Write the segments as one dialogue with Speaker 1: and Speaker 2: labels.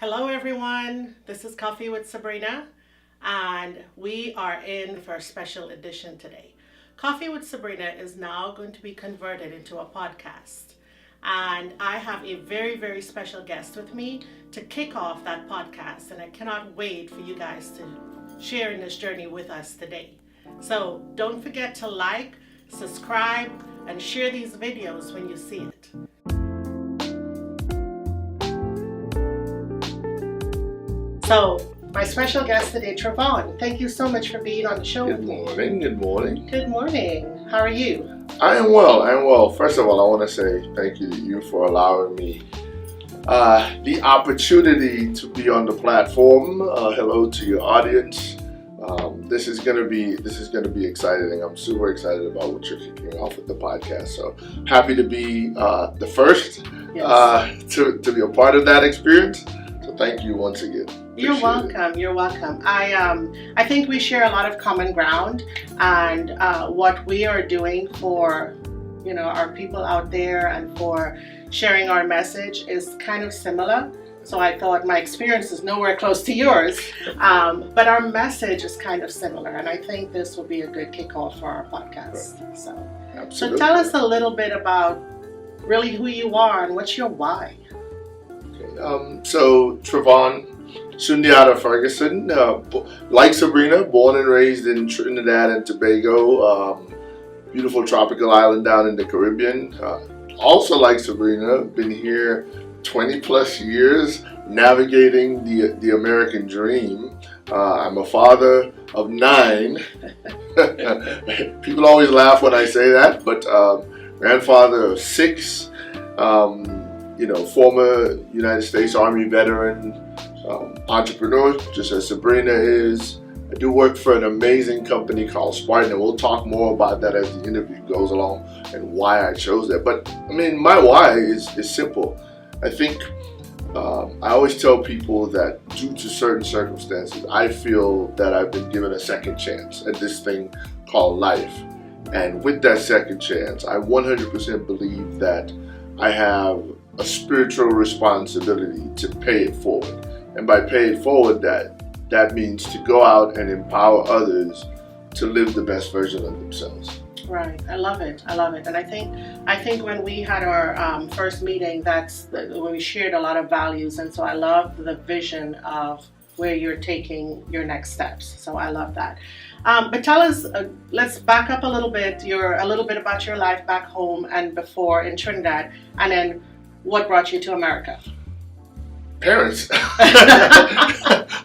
Speaker 1: Hello everyone, this is Coffee with Sabrina, and we are in for a special edition today. Coffee with Sabrina is now going to be converted into a podcast, and I have a very, very special guest with me to kick off that podcast, and I cannot wait for you guys to share in this journey with us today. So don't forget to like, subscribe, and share these videos when you see it. So, my special guest today, Trevon. Thank you so much for being on the show with me.
Speaker 2: Good morning.
Speaker 1: Good morning. How are you?
Speaker 2: I am well. First of all, I want to say thank you to you for allowing me the opportunity to be on the platform. Hello to your audience. This is gonna be exciting. I'm super excited about what you're kicking off with the podcast. So happy to be the first to be a part of that experience. So thank you once again.
Speaker 1: You're welcome. You're welcome. I think we share a lot of common ground, and what we are doing for our people out there and for sharing our message is kind of similar. So I thought my experience is nowhere close to yours, but our message is kind of similar, and I think this will be a good kickoff for our podcast.
Speaker 2: Right.
Speaker 1: So tell us a little bit about really who you are and what's your why.
Speaker 2: Okay. So Trevon Sundiata Ferguson, like Sabrina, born and raised in Trinidad and Tobago, beautiful tropical island down in the Caribbean. Also like Sabrina, been here 20 plus years navigating the American dream. I'm a father of 9. People always laugh when I say that, but grandfather of 6, former United States Army veteran, entrepreneur, just as Sabrina is. I do work for an amazing company called Spartan, and we'll talk more about that as the interview goes along and why I chose that. But I mean, my why is simple. I think I always tell people that due to certain circumstances, I feel that I've been given a second chance at this thing called life. And with that second chance, I 100% believe that I have a spiritual responsibility to pay it forward. And by pay it forward, that means to go out and empower others to live the best version of themselves.
Speaker 1: Right, I love it, and I think when we had our first meeting, when we shared a lot of values, and so I love the vision of where you're taking your next steps. So I love that. But tell us, let's back up a little bit. A little bit about your life back home and before in Trinidad, and then what brought you to America.
Speaker 2: Parents.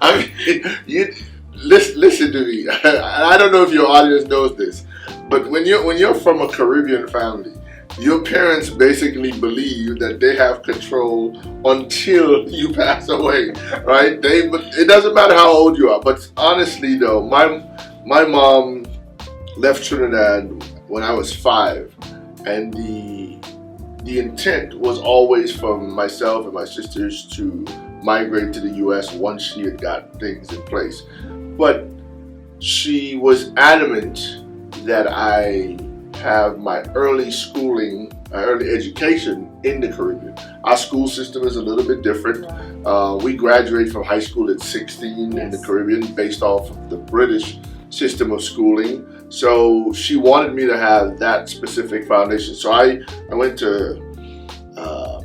Speaker 2: I mean, you listen to me. I don't know if your audience knows this, but when you're from a Caribbean family, your parents basically believe that they have control until you pass away, right? It doesn't matter how old you are. But honestly, though, my mom left Trinidad when I was 5, and the intent was always for myself and my sisters to migrate to the U.S. once she had got things in place. But she was adamant that I have my early schooling, early education in the Caribbean. Our school system is a little bit different. We graduate from high school at 16 in the Caribbean based off of the British system of schooling. So she wanted me to have that specific foundation. So I went to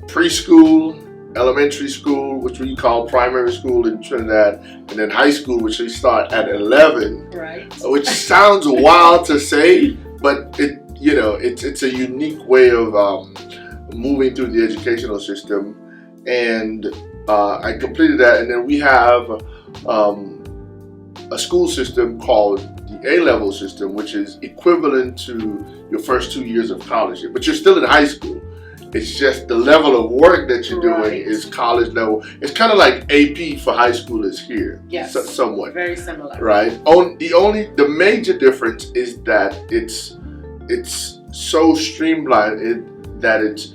Speaker 2: preschool, elementary school, which we call primary school in Trinidad, and then high school, which we start at 11.
Speaker 1: Right.
Speaker 2: Which sounds wild to say, but it's a unique way of moving through the educational system. And I completed that, and then we have a school system called the A-level system, which is equivalent to your first 2 years of college, but you're still in high school. It's just the level of work that you're doing is college level. It's kind of like AP for high schoolers here.
Speaker 1: Yes,
Speaker 2: somewhat.
Speaker 1: Very similar.
Speaker 2: Right. The major difference is that it's so streamlined that it's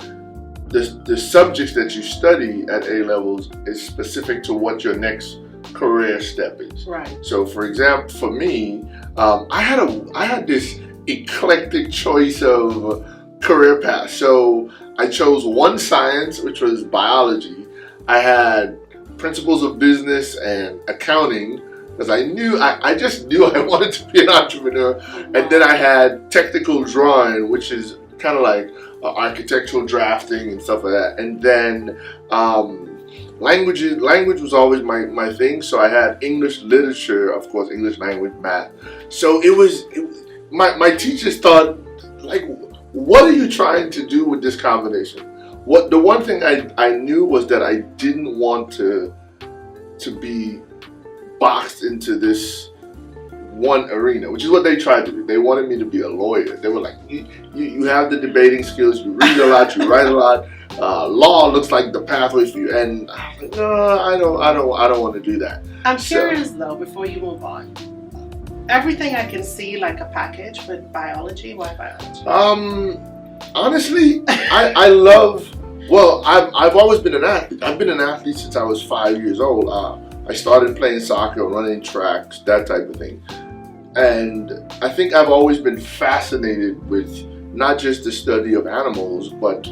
Speaker 2: the subjects that you study at A levels is specific to what your next career step is.
Speaker 1: Right.
Speaker 2: So, for example, for me, I had this eclectic choice of career paths. So I chose one science, which was biology. I had principles of business and accounting, because I just knew I wanted to be an entrepreneur. And then I had technical drawing, which is kind of like architectural drafting and stuff like that. And then language was always my thing. So I had English literature, of course, English language, math. So my teachers thought, like, what are you trying to do with this combination? The one thing I knew was that I didn't want to be boxed into this one arena, which is what they tried to do. They wanted me to be a lawyer. They were like, you have the debating skills, you read a lot, you write a lot. Law looks like the pathway for you. And I was like, no, I don't want to do that.
Speaker 1: I'm curious though, before you move on. Everything I can see like a package, but biology, why biology?
Speaker 2: Honestly, I love. Well, I've always been an athlete. I've been an athlete since I was 5 years old. I started playing soccer, running tracks, that type of thing. And I think I've always been fascinated with not just the study of animals, but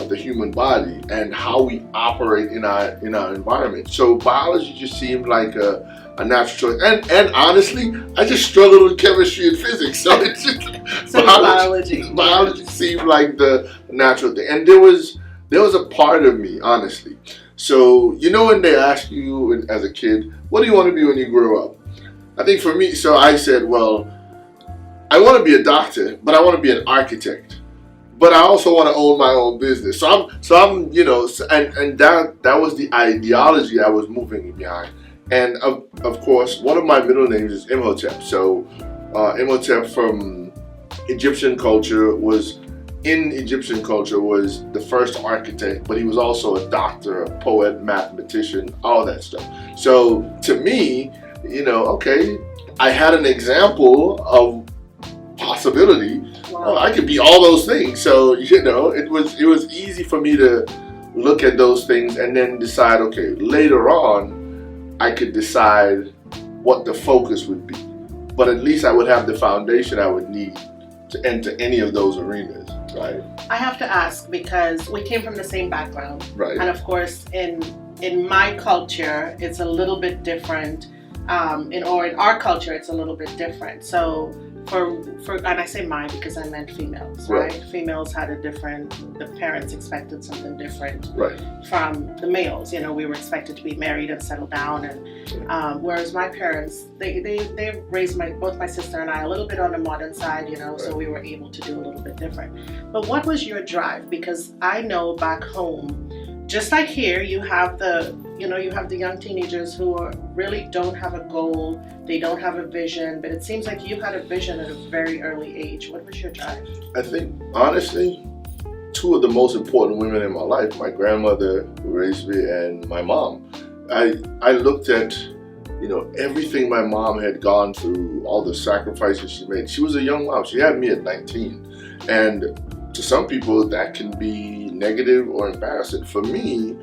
Speaker 2: the human body and how we operate in our environment. So biology just seemed like a natural choice. And honestly, I just struggled with chemistry and physics. So it's just biology seemed like the natural thing. And there was a part of me, honestly. So, when they ask you as a kid, what do you want to be when you grow up? I think for me, so I said, well, I want to be a doctor, but I want to be an architect. But I also want to own my own business. So I'm, and that was the ideology I was moving behind. And of course, one of my middle names is Imhotep. So Imhotep from Egyptian culture was the first architect, but he was also a doctor, a poet, mathematician, all that stuff. So to me, okay, I had an example of possibility. Wow. Oh, I could be all those things. So it was easy for me to look at those things and then decide, okay, later on I could decide what the focus would be. But at least I would have the foundation I would need to enter any of those arenas, right? I
Speaker 1: have to ask because we came from the same background.
Speaker 2: Right.
Speaker 1: And of course in my culture it's a little bit different. In our culture it's a little bit different. So for and I say mine because I meant females, right? Females had the parents expected something different from the males. We were expected to be married and settle down, and whereas my parents, they raised both my sister and I a little bit on the modern side, so we were able to do a little bit different. But what was your drive? Because I know back home, just like here, you have the young teenagers who really don't have a goal, they don't have a vision, but it seems like you had a vision at a very early age. What was your drive?
Speaker 2: I think, honestly, two of the most important women in my life, my grandmother who raised me and my mom. I looked at, everything my mom had gone through, all the sacrifices she made. She was a young mom. She had me at 19. And to some people, that can be negative or embarrassing. For me,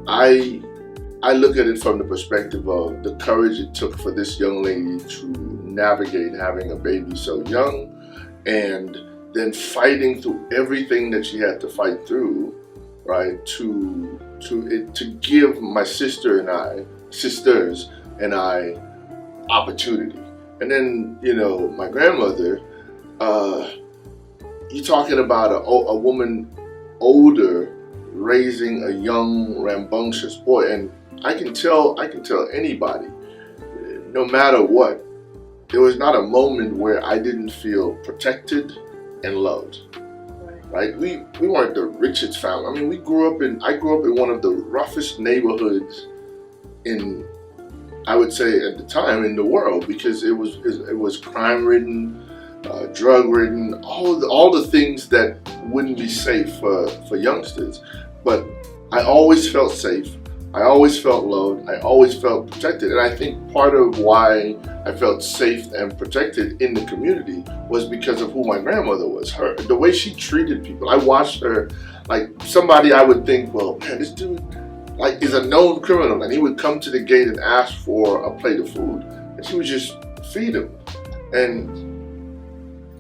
Speaker 2: I look at it from the perspective of the courage it took for this young lady to navigate having a baby so young, and then fighting through everything that she had to fight through, right? To give my sisters and I opportunity. And then, my grandmother, you're talking about a woman older raising a young, rambunctious boy, and I can tell anybody, no matter what, there was not a moment where I didn't feel protected and loved. Right? We weren't the richest family. I mean, I grew up in one of the roughest neighborhoods I would say at the time in the world, because it was crime-ridden, drug-ridden, all the things that wouldn't be safe for youngsters. But I always felt safe. I always felt loved. I always felt protected. And I think part of why I felt safe and protected in the community was because of who my grandmother was. The way she treated people. I watched her like somebody I would think, well, man, this dude is a known criminal, and he would come to the gate and ask for a plate of food, and she would just feed him. And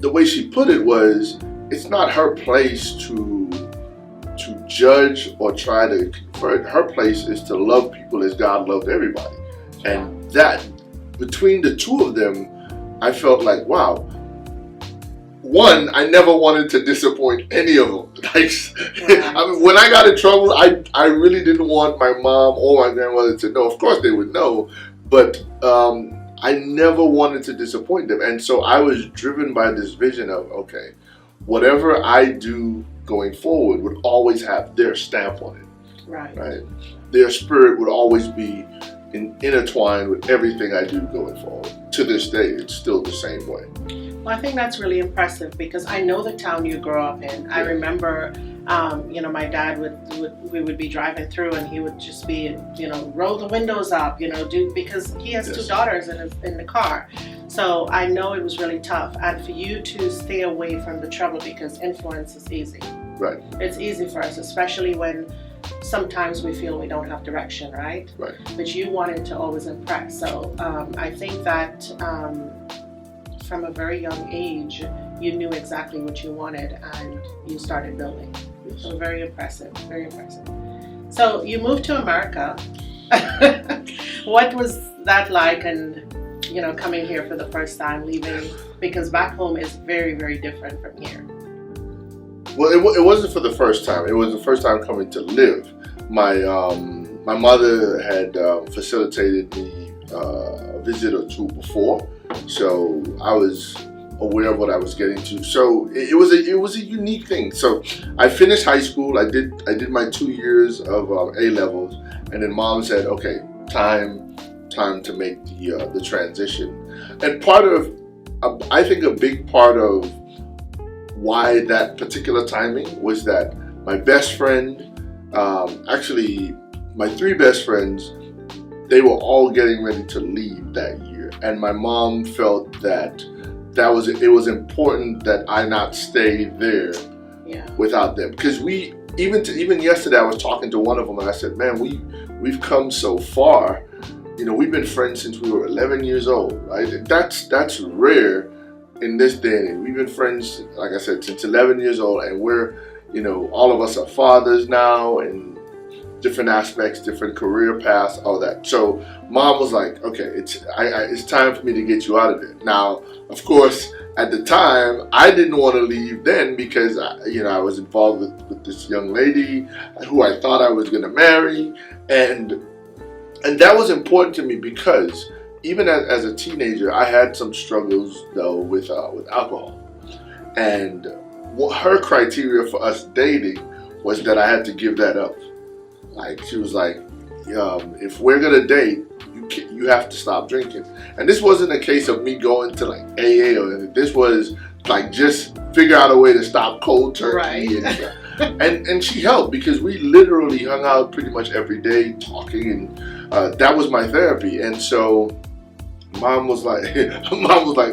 Speaker 2: the way she put it was, it's not her place to judge or try to convert. Her place is to love people as God loved everybody. And that, between the two of them, I felt like, wow. One, I never wanted to disappoint any of them. Like, I mean, when I got in trouble, I really didn't want my mom or my grandmother to know. Of course they would know, but I never wanted to disappoint them. And so I was driven by this vision of, okay, whatever I do going forward would always have their stamp on it. Right? Their spirit would always be intertwined with everything I do going forward. To this day, it's still the same way.
Speaker 1: Well, I think that's really impressive because I know the town you grew up in. Yeah. I remember, my dad we would be driving through and he would just be, roll the windows up, because he has two daughters in the car. So I know it was really tough. And for you to stay away from the trouble because influence is easy.
Speaker 2: Right.
Speaker 1: It's easy for us, especially when sometimes we feel we don't have direction, right?
Speaker 2: Right.
Speaker 1: But you wanted to always impress. So I think that from a very young age, you knew exactly what you wanted and you started building. So very impressive, very impressive. So you moved to America. What was that like, and coming here for the first time, leaving, because back home is very, very different from here?
Speaker 2: Well, it wasn't for the first time. It was the first time coming to live. My mother had facilitated me a visit or two before, so I was aware of what I was getting to. So it was a unique thing. So I finished high school. I did my 2 years of A levels, and then Mom said, "Okay, time to make the transition." And I think a big part of why that particular timing was that my best friend, actually my 3 best friends, they were all getting ready to leave that year, and my mom felt that it was important that I not stay there without them, because even yesterday I was talking to one of them and I said, "Man, we've come so far. We've been friends since we were 11 years old, right? That's rare in this day and age. We've been friends, like I said, since 11 years old, and we're, all of us are fathers now, and different aspects, different career paths, all that." So Mom was like, "Okay, it's time for me to get you out of there." Now, of course, at the time, I didn't want to leave then because I was involved with this young lady who I thought I was going to marry, and that was important to me because even as a teenager, I had some struggles though with alcohol, and her criteria for us dating was that I had to give that up. Like, she was like, "If we're gonna date, you have to stop drinking." And this wasn't a case of me going to like AA or anything. This was like just figure out a way to stop cold turkey.
Speaker 1: Right.
Speaker 2: And she helped because we literally hung out pretty much every day talking, and that was my therapy. And so Mom was like,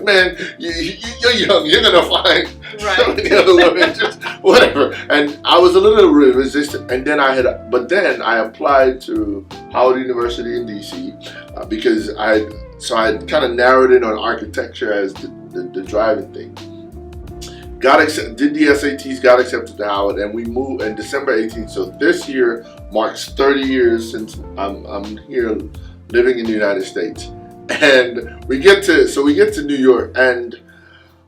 Speaker 2: "Man, you're young. You're gonna find so many other women, just whatever." And I was a little resistant. And then I applied to Howard University in DC because I kind of narrowed in on architecture as the driving thing. Did the SATs, got accepted to Howard, and we moved on December 18th. So this year marks 30 years since I'm here living in the United States. And we get to New York, and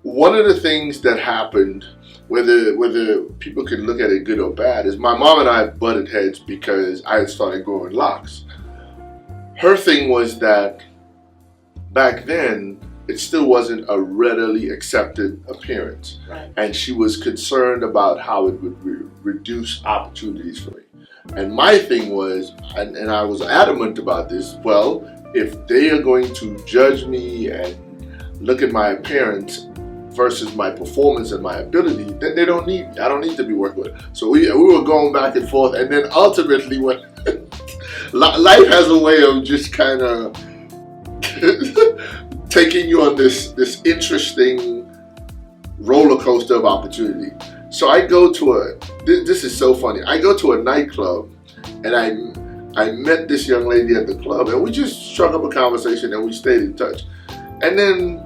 Speaker 2: one of the things that happened, whether people can look at it good or bad, is my mom and I butted heads because I had started growing locks. Her thing was that back then it still wasn't a readily accepted appearance,
Speaker 1: right.
Speaker 2: And she was concerned about how it would reduce opportunities for me. And my thing was, and I was adamant about this, well, if they are going to judge me and look at my appearance versus my performance and my ability, then they don't need me. I don't need to be working with it. So we were going back and forth, and then ultimately, when life has a way of just kind of taking you on this interesting roller coaster of opportunity. So I go to this is so funny. I go to a nightclub, and I met this young lady at the club, and we just struck up a conversation, and we stayed in touch. And then,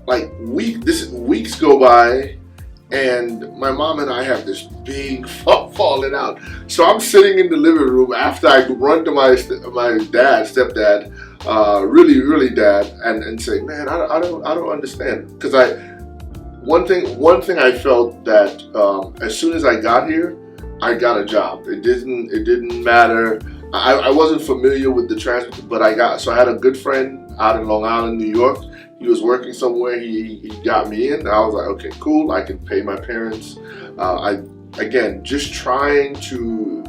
Speaker 2: like weeks go by, And my mom and I have this big falling out. So I'm sitting in the living room after I run to my stepdad, really dad, and say, man, I don't understand. Because one thing I felt that as soon as I got here, I got a job. It didn't matter. I wasn't familiar with the transport, but I had a good friend out in Long Island, New York. He was working somewhere. He got me in. I was like, okay, cool. I can pay my parents. Again, just trying to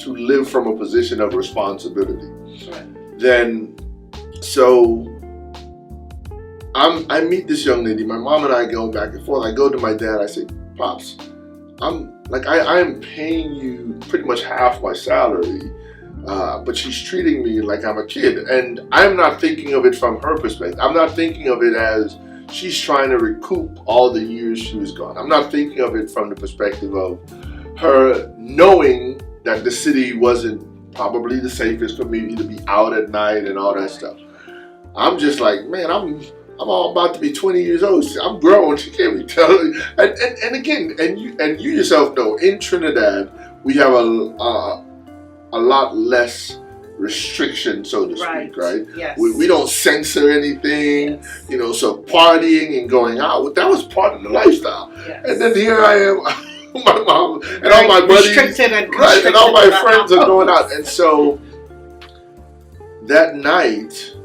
Speaker 2: live from a position of responsibility.
Speaker 1: Right.
Speaker 2: Then, so I meet this young lady. My mom and I go back and forth. I go to my dad. I say, Pops, I'm paying you pretty much half my salary. But she's treating me like I'm a kid, and I'm not thinking of it from her perspective. I'm not thinking of it as she's trying to recoup all the years she was gone. I'm not thinking of it from the perspective of her knowing that the city wasn't probably the safest for me to be out at night and all that stuff. I'm just like, man, I'm all about to be 20 years old. I'm grown. She can't be telling me. And again, and you yourself know, in Trinidad we have a lot less restriction, so to speak, right?
Speaker 1: Yes.
Speaker 2: We don't censor anything,
Speaker 1: yes.
Speaker 2: So partying and going out, that was part of the lifestyle.
Speaker 1: Yes.
Speaker 2: And then here I am, my mom and all my buddies, right, and all my friends are going out. And so that night,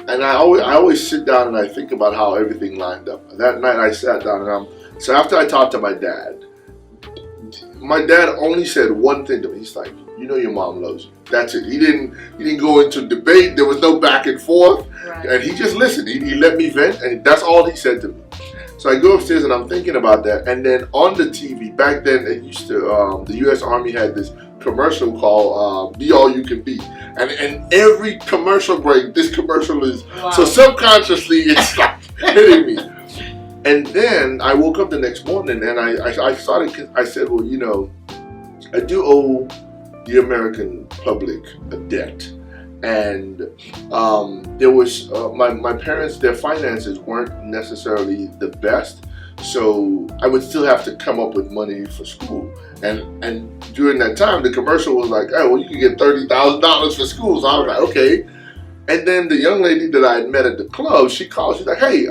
Speaker 2: and I always sit down and I think about how everything lined up. That night I sat down and so after I talked to my dad only said one thing to me. He's like, you know your mom loves you. That's it. He didn't go into debate. There was no back and forth.
Speaker 1: Right.
Speaker 2: And he just listened. He let me vent, and that's all he said to me. So I go upstairs and I'm thinking about that. And then on the TV, back then it used to, the U.S. Army had this commercial called Be All You Can Be. And every commercial break, this commercial is,
Speaker 1: wow.
Speaker 2: So subconsciously it's like hitting me. And then I woke up the next morning and I said, well, I do owe the American public a debt. And there was, my parents, their finances weren't necessarily the best. So I would still have to come up with money for school. And during that time, the commercial was like, oh, well, you can get $30,000 for school. So I was like, okay. And then the young lady that I had met at the club, she called, she's like, hey,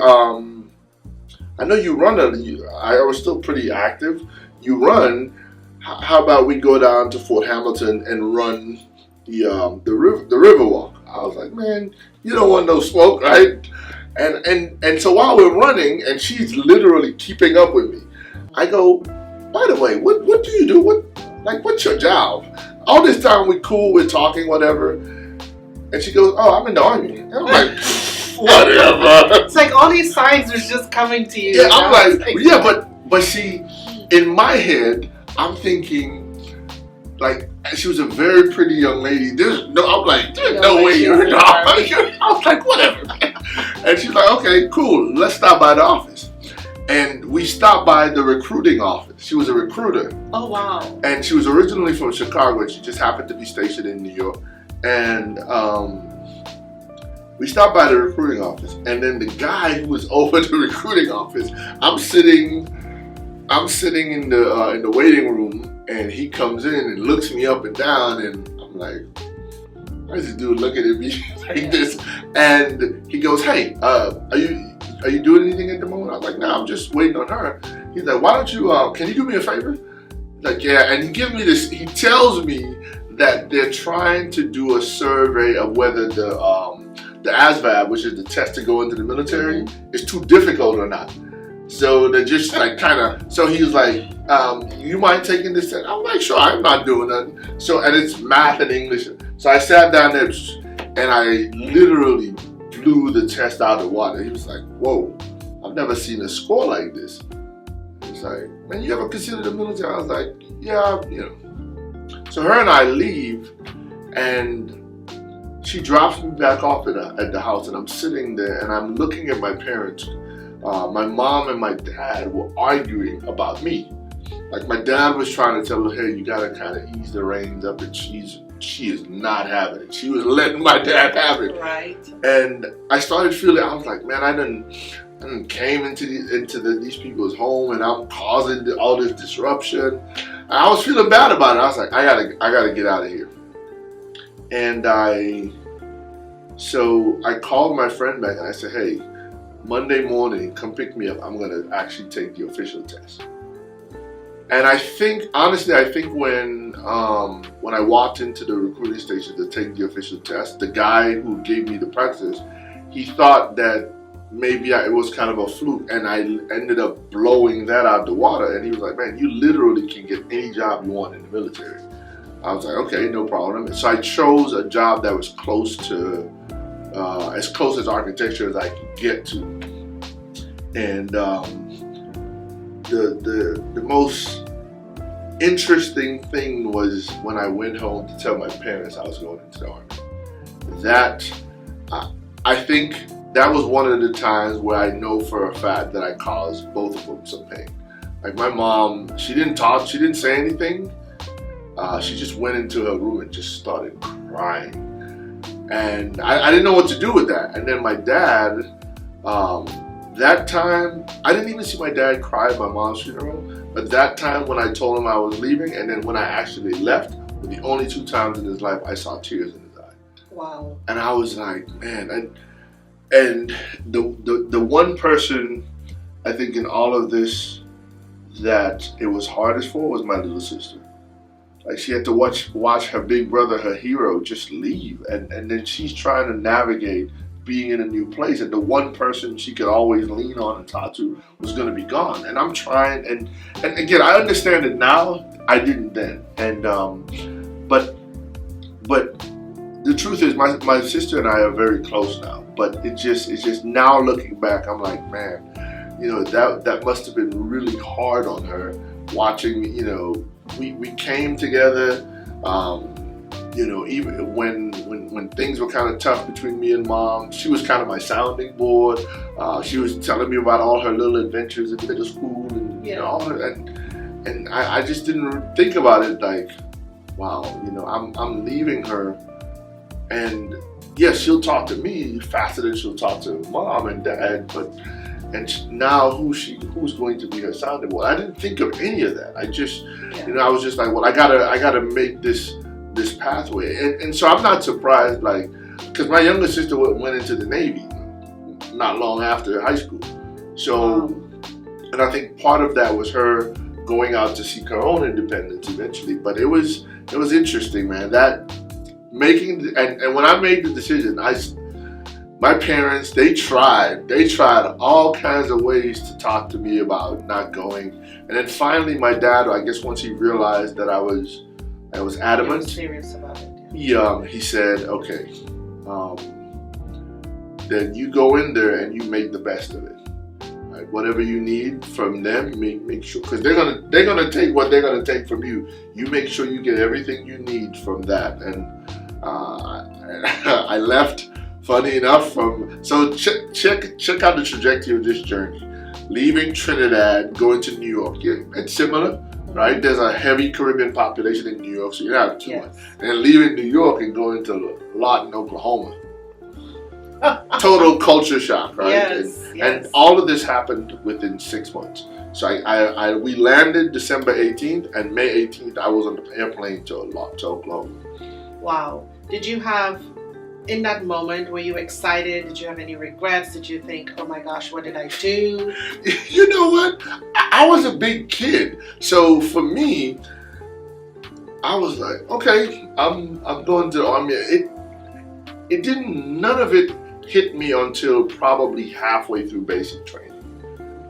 Speaker 2: I know you run, I was still pretty active. You run, how about we go down to Fort Hamilton and run the river walk? I was like, man, you don't want no smoke, right? And so while we're running, and she's literally keeping up with me, I go, by the way, what do you do? What's your job? All this time we cool, we're talking, whatever. And she goes, oh, I'm in the Army. And I'm like, whatever.
Speaker 1: It's like all these signs are just coming to you.
Speaker 2: Yeah, I'm like, yeah, but see, in my head, I'm thinking, like, she was a very pretty young lady. I'm like, there's no way you're not. I was like, whatever. And she's like, okay, cool. Let's stop by the office. And we stopped by the recruiting office. She was a recruiter.
Speaker 1: Oh, wow.
Speaker 2: And she was originally from Chicago, and she just happened to be stationed in New York. And we stopped by the recruiting office. And then the guy who was over the recruiting office, I'm sitting in the waiting room, and he comes in and looks me up and down, and I'm like, why is this dude looking at me like this? And he goes, hey, are you doing anything at the moment? I was like, no, I'm just waiting on her. He's like, why don't you, can you do me a favor? Like, yeah, and he gives me this, he tells me that they're trying to do a survey of whether the ASVAB, which is the test to go into the military, is too difficult or not. So they're just like so he was like, you mind taking this test? I'm like, sure, I'm not doing nothing. So, and it's math and English. So I sat down there and I literally blew the test out of the water. He was like, whoa, I've never seen a score like this. He's like, man, you ever consider the military? I was like, yeah, So her and I leave, and she drops me back off at the house, and I'm sitting there and I'm looking at my parents. My mom and my dad were arguing about me. Like, my dad was trying to tell her, hey, you gotta kind of ease the reins up, and she is not having it. She was letting my dad have it.
Speaker 1: Right.
Speaker 2: And I started feeling, I was like, man, and came into these people's home, and I'm causing all this disruption. And I was feeling bad about it. I was like, I gotta get out of here. And so I called my friend back and I said, hey, Monday morning, come pick me up. I'm gonna actually take the official test. And honestly, I think when I walked into the recruiting station to take the official test, the guy who gave me the practice, he thought that maybe it was kind of a fluke, and I ended up blowing that out the water. And he was like, man, you literally can get any job you want in the military. I was like, okay, no problem. So I chose a job that was close to, as close as architecture as I could get to. And the most interesting thing was when I went home to tell my parents I was going into the Army. That, I think that was one of the times where I know for a fact that I caused both of them some pain. Like my mom, she didn't talk, she didn't say anything. She just went into her room and just started crying. And I didn't know what to do with that. And then my dad, that time, I didn't even see my dad cry at my mom's funeral. But that time when I told him I was leaving, and then when I actually left, were the only 2 times in his life I saw tears in his eye.
Speaker 1: Wow.
Speaker 2: And I was like, man, and the one person I think in all of this that it was hardest for was my little sister. Like she had to watch her big brother, her hero, just leave, and then she's trying to navigate being in a new place, and the one person she could always lean on and talk to was going to be gone. And I'm trying, and again, I understand it now. I didn't then, and but the truth is, my sister and I are very close now. But it's just now looking back, I'm like, man, that must have been really hard on her watching me. We came together. Even when things were kind of tough between me and mom, she was kind of my sounding board. She was telling me about all her little adventures in middle school and all her, and I just didn't think about it like, wow, I'm leaving her, and yes, she'll talk to me faster than she'll talk to mom and dad, and now who's going to be her sounding board? I didn't think of any of that. I just, I was just like, well, I gotta make this pathway, and so I'm not surprised, like, because my younger sister went into the Navy not long after high school. So, and I think part of that was her going out to seek her own independence eventually. But it was interesting, man. That making and when I made the decision, my parents, they tried all kinds of ways to talk to me about not going, and then finally my dad, I guess once he realized that I was adamant.
Speaker 1: Serious about it.
Speaker 2: He said, okay, then you go in there and you make the best of it. Right? Whatever you need from them, make sure, because they're gonna take what they're gonna take from you. You make sure you get everything you need from that. And I left. Funny enough, so check out the trajectory of this journey. Leaving Trinidad, going to New York. Yeah, it's similar. Right, there's a heavy Caribbean population in New York, so you don't have too much. And then leaving New York and going to Lawton, Oklahoma. Total culture shock, right?
Speaker 1: Yes,
Speaker 2: and all of this happened within 6 months. So we landed December 18th, and May 18th, I was on the airplane to Oklahoma.
Speaker 1: Wow. Did you have, in that moment, were you excited? Did you have any regrets? Did you think, oh my gosh, what did I do?
Speaker 2: You know what? I was a big kid. So for me, I was like, okay, I'm going to the Army. None of it hit me until probably halfway through basic training.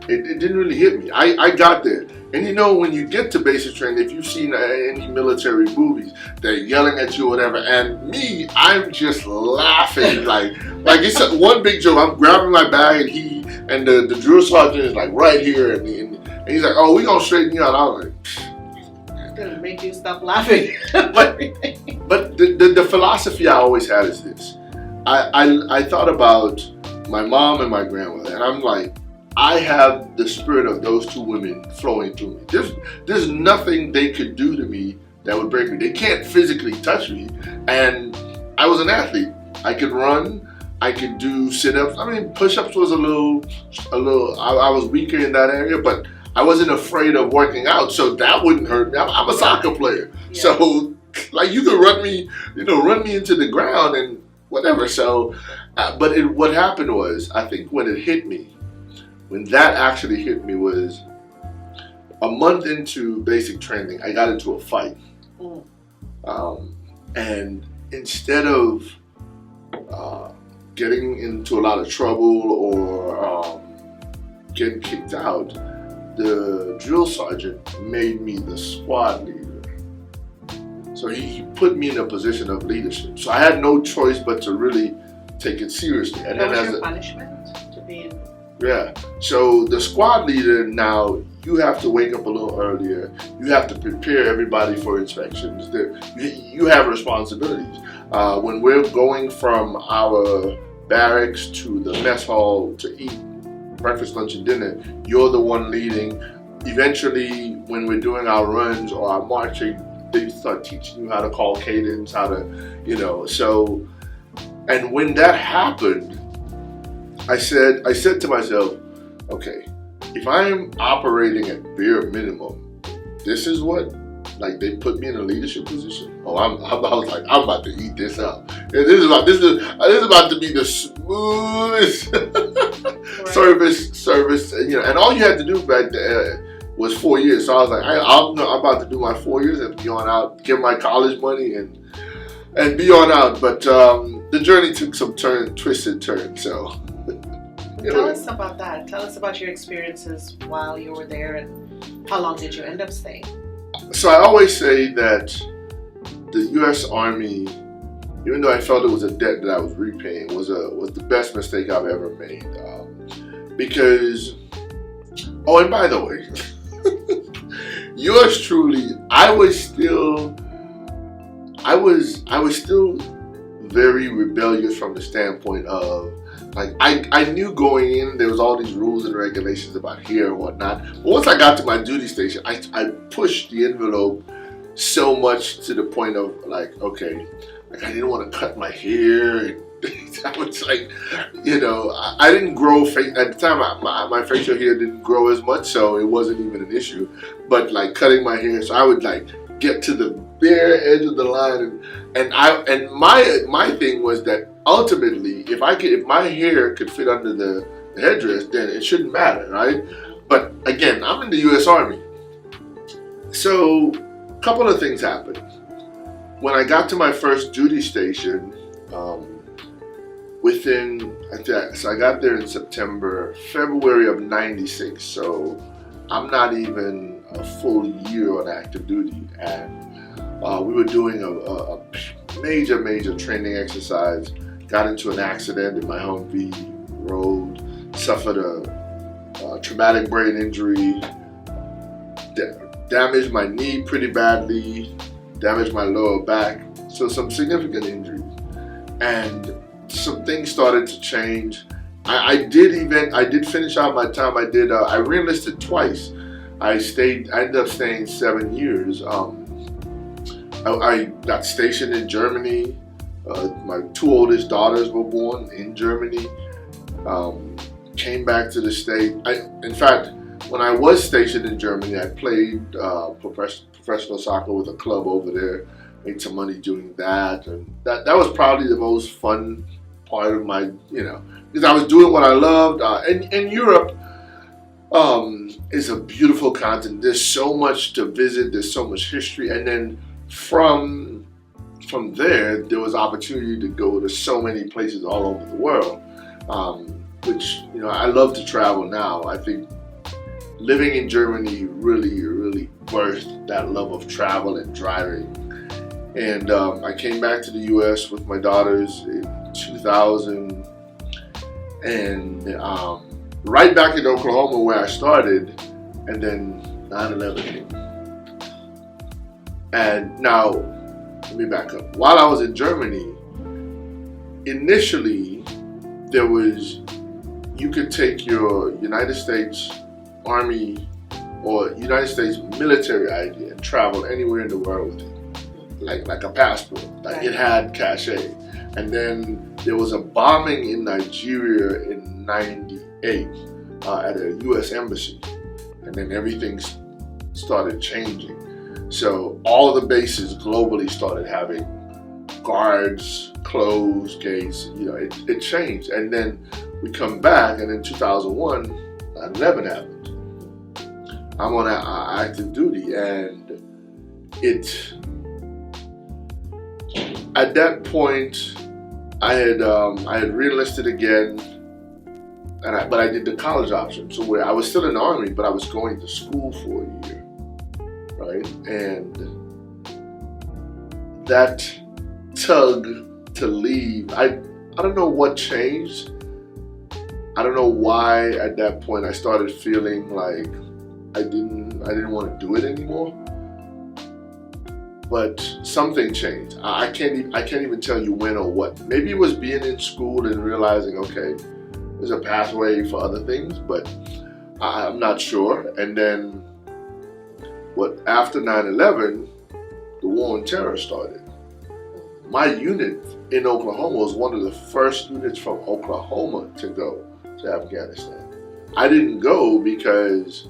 Speaker 2: It didn't really hit me. I got there. And when you get to basic training, if you've seen any military movies, they're yelling at you or whatever. And me, I'm just laughing like it's one big joke. I'm grabbing my bag, and the drill sergeant is like right here, and he's like, "Oh, we gonna straighten you out." I was like,
Speaker 1: "It's gonna make you stop laughing."
Speaker 2: But the philosophy I always had is this. I thought about my mom and my grandmother, and I'm like, I have the spirit of those two women flowing through me. There's nothing they could do to me that would break me. They can't physically touch me. And I was an athlete. I could run. I could do sit-ups. I mean, push-ups was a little. I was weaker in that area, but I wasn't afraid of working out, so that wouldn't hurt me. I'm a soccer player, so like you could run me into the ground and whatever. So, what happened was, I think when that actually hit me was a month into basic training. I got into a fight, and instead of getting into a lot of trouble or getting kicked out, the drill sergeant made me the squad leader. So he put me in a position of leadership. So I had no choice but to really take it seriously. And
Speaker 1: that was your punishment to be in?
Speaker 2: Yeah. So the squad leader, now you have to wake up a little earlier. You have to prepare everybody for inspections. You have responsibilities. When we're going from our barracks to the mess hall to eat breakfast, lunch, and dinner, you're the one leading. Eventually, when we're doing our runs or our marching, they start teaching you how to call cadence, how to, so, and when that happened, I said to myself, okay, if I'm operating at bare minimum, this is what, like, they put me in a leadership position. Oh, I was like, I'm about to eat this up. And this is about to be the smoothest service, and all you had to do back there was 4 years. So I was like, I'm about to do my 4 years and be on out, get my college money and be on out. But the journey took some twists and turns. So
Speaker 1: tell us about that. Tell us about your experiences while you were there, and how long did you end up staying?
Speaker 2: So I always say that the U.S. Army, even though I felt it was a debt that I was repaying, was the best mistake I've ever made. Because, and by the way, yours truly, I was still very rebellious from the standpoint of, like, I knew going in there was all these rules and regulations about hair and whatnot. But once I got to my duty station, I pushed the envelope so much to the point of, like, okay, like, I didn't want to cut my hair. I was like, I didn't grow at the time. My facial hair didn't grow as much, so it wasn't even an issue. But like cutting my hair, so I would like get to the bare edge of the line, and my thing was that ultimately, if my hair could fit under the headdress, then it shouldn't matter, right? But again, I'm in the U.S. Army, so a couple of things happened. When I got to my first duty station, so I got there in February of '96. So I'm not even a full year on active duty, and we were doing a major training exercise. Got into an accident in my Humvee road, suffered a traumatic brain injury, damaged my knee pretty badly, damaged my lower back, so some significant injuries. And some things started to change. I did finish out my time. I re-enlisted twice. I ended up staying 7 years. I got stationed in Germany. My two oldest daughters were born in Germany. Came back to the state. In fact, when I was stationed in Germany, I played professional soccer with a club over there. Made some money doing that, and that was probably the most fun part of my, because I was doing what I loved. And Europe is a beautiful continent. There's so much to visit. There's so much history, and then from there was opportunity to go to so many places all over the world, which I love to travel now. I think living in Germany really birthed that love of travel and driving. And I came back to the U.S. with my daughters in 2000, and right back in Oklahoma where I started, and then 9/11 hit. And now, let me back up. While I was in Germany, initially you could take your United States Army or United States military ID and travel anywhere in the world with it. like a passport. Like
Speaker 1: Right.
Speaker 2: it had cachet. And then there was a bombing in Nigeria in '98 at a U.S. embassy, and then everything started changing. So all of the bases globally started having guards, closed gates. You know, it changed. And then we come back, and in 2001, 9/11 happened. I'm on active duty, and at that point, I had re-enlisted again, but I did the college option. So where I was still in the Army, but I was going to school for a year, right? And that tug to leave, I don't know what changed. I don't know why at that point I started feeling like I didn't want to do it anymore. But something changed. I can't even tell you when or what. Maybe it was being in school and realizing, okay, there's a pathway for other things, but I'm not sure. And then after 9/11, the war on terror started. My unit in Oklahoma was one of the first units from Oklahoma to go to Afghanistan. I didn't go because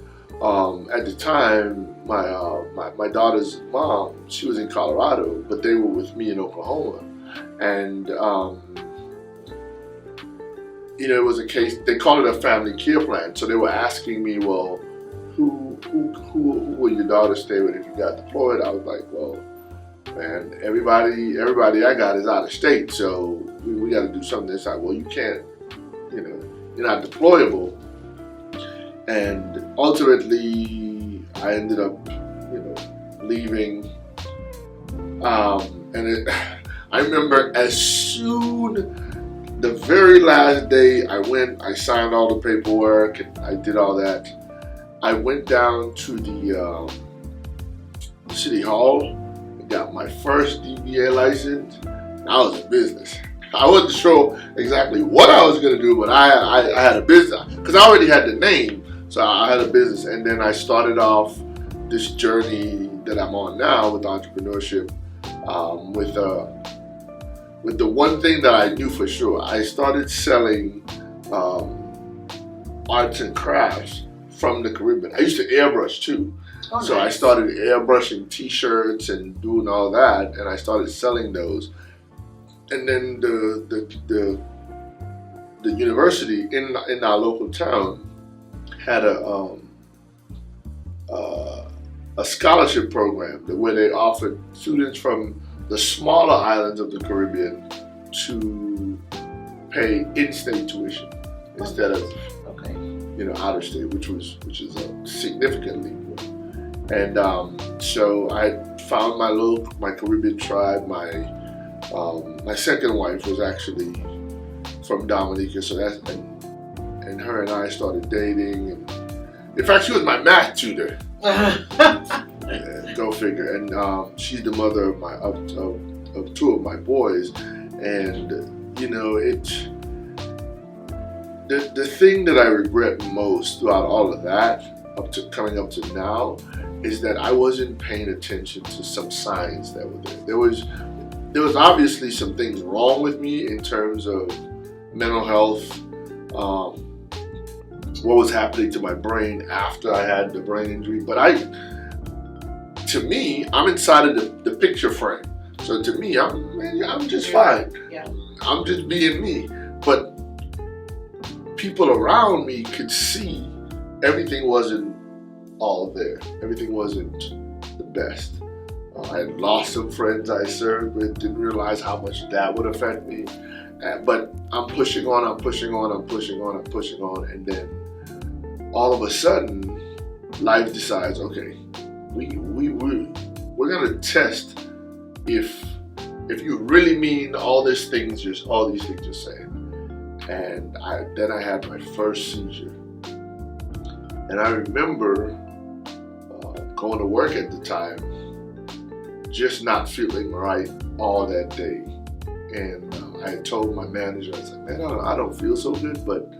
Speaker 2: at the time, my daughter's mom, she was in Colorado, but they were with me in Oklahoma. And, it was a case, they call it a family care plan. So they were asking me, well, who will your daughter stay with if you got deployed? I was like, well, man, everybody I got is out of state, so we got to do something. It's like, well, you can't, you're not deployable. And ultimately, I ended up, leaving. I remember the very last day I went, I signed all the paperwork, and I did all that. I went down to the city hall, got my first DBA license. I was in business. I wasn't sure exactly what I was going to do, but I had a business because I already had the name. So I had a business, and then I started off this journey that I'm on now with entrepreneurship. With the one thing that I knew for sure, I started selling arts and crafts from the Caribbean. I used to airbrush too.
Speaker 1: Oh,
Speaker 2: so
Speaker 1: nice.
Speaker 2: I started airbrushing T-shirts and doing all that, and I started selling those. And then the university in our local town had a scholarship program where they offered students from the smaller islands of the Caribbean to pay in-state tuition instead of out of state, which is a significantly more. And so I found my Caribbean tribe. My second wife was actually from Dominica, so and her and I started dating. And in fact, she was my math tutor. Go figure. And she's the mother of two of my boys. And the thing that I regret most throughout all of that, coming up to now, is that I wasn't paying attention to some signs that were there. There was obviously some things wrong with me in terms of mental health, what was happening to my brain after I had the brain injury. But to me, I'm inside of the picture frame. So to me, I'm just fine.
Speaker 1: Yeah. I'm
Speaker 2: just being me. But people around me could see everything wasn't all there. Everything wasn't the best. I had lost some friends I served with, didn't realize how much that would affect me. But I'm pushing on, and then all of a sudden, life decides, okay, we're gonna test if you really mean all these things you're saying. And then I had my first seizure, and I remember going to work at the time, just not feeling right all that day. And I had told my manager, I was like, man, I don't feel so good, but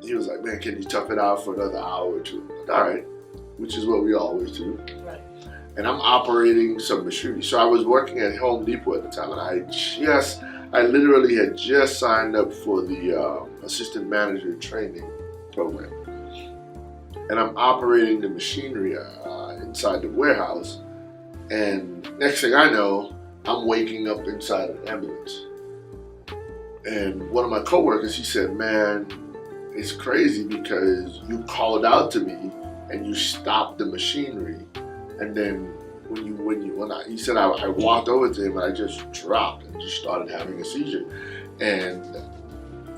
Speaker 2: he was like, man, can you tough it out for another hour or two? All right, which is what we always do.
Speaker 1: Right.
Speaker 2: and I'm operating some machinery. So I was working at Home Depot at the time, and I literally had just signed up for the assistant manager training program, and I'm operating the machinery inside the warehouse. And next thing I know, I'm waking up inside an ambulance. And one of my coworkers, he said, "Man, it's crazy because you called out to me and you stopped the machinery, and then he said I walked over to him and I just dropped and just started having a seizure." And